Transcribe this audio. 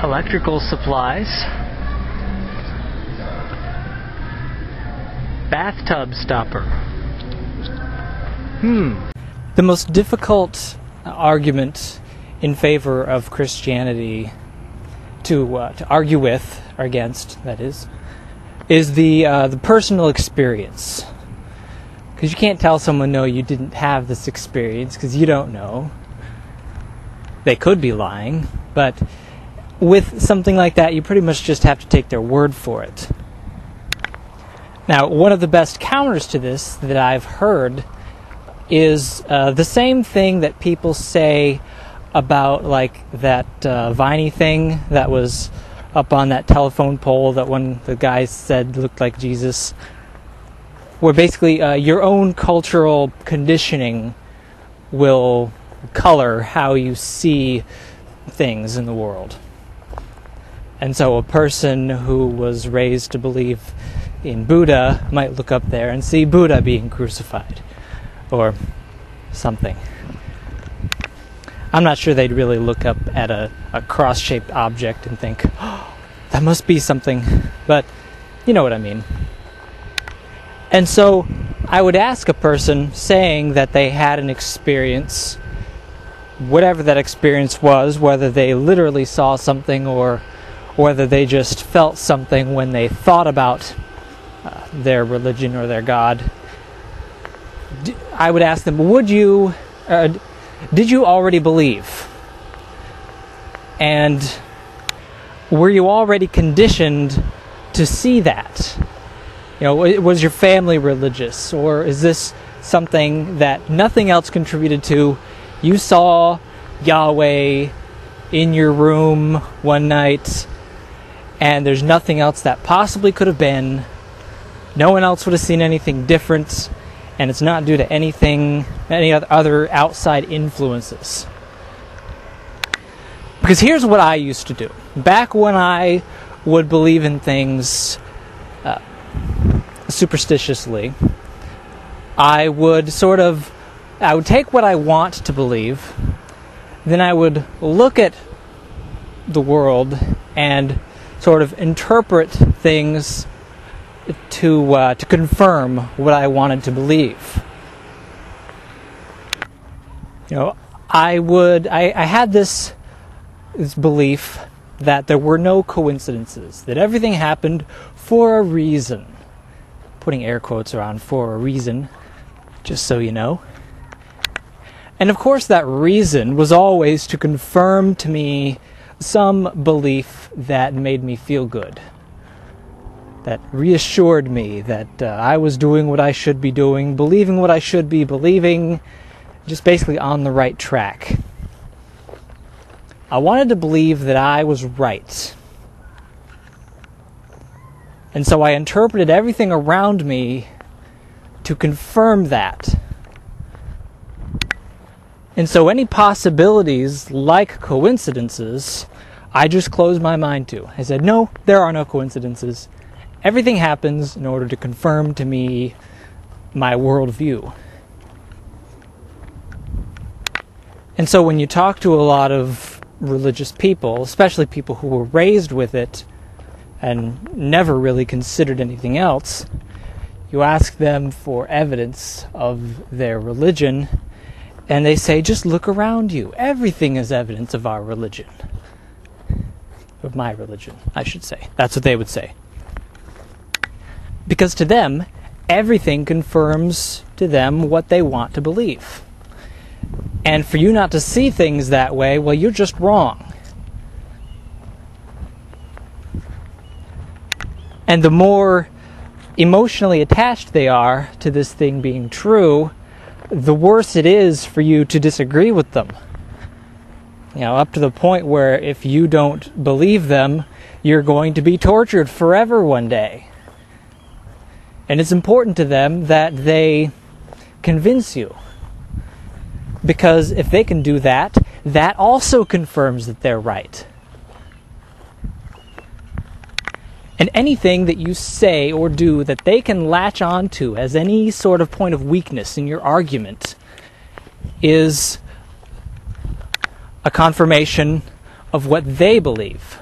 electrical supplies, bathtub stopper. The most difficult argument in favor of Christianity to argue with, or against, that is the personal experience. Because you can't tell someone, no, you didn't have this experience, because you don't know. They could be lying, but with something like that, you pretty much just have to take their word for it. Now, one of the best counters to this that I've heard is the same thing that people say about, like, that Viney thing that was up on that telephone pole that one the guy said looked like Jesus, where basically your own cultural conditioning will color how you see things in the world. And so a person who was raised to believe in Buddha might look up there and see Buddha being crucified, or something. I'm not sure they'd really look up at a cross-shaped object and think, oh, that must be something, but you know what I mean. And so I would ask a person saying that they had an experience, whatever that experience was, whether they literally saw something or whether they just felt something when they thought about their religion or their God. I would ask them, did you already believe? And were you already conditioned to see that? You know, was your family religious? Or is this something that nothing else contributed to? You saw Yahweh in your room one night, and there's nothing else that possibly could have been. No one else would have seen anything different, and it's not due to any other outside influences. Because here's what I used to do. Back when I would believe in things superstitiously, I would take what I want to believe, then I would look at the world and sort of interpret things to confirm what I wanted to believe. You know, I had this belief that there were no coincidences, that everything happened for a reason. Putting air quotes around "for a reason," just so you know. And of course that reason was always to confirm to me some belief that made me feel good, that reassured me that I was doing what I should be doing, believing what I should be believing, just basically on the right track. I wanted to believe that I was right. And so I interpreted everything around me to confirm that. And so any possibilities like coincidences, I just closed my mind to. I said, no, there are no coincidences. Everything happens in order to confirm to me my worldview. And so when you talk to a lot of religious people, especially people who were raised with it and never really considered anything else, you ask them for evidence of their religion, and they say, just look around you. Everything is evidence of our religion. Of my religion, I should say. That's what they would say. Because to them, everything confirms to them what they want to believe. And for you not to see things that way, well, you're just wrong. And the more emotionally attached they are to this thing being true, the worse it is for you to disagree with them. You know, up to the point where if you don't believe them, you're going to be tortured forever one day. And it's important to them that they convince you. Because if they can do that, that also confirms that they're right. And anything that you say or do that they can latch onto as any sort of point of weakness in your argument is a confirmation of what they believe.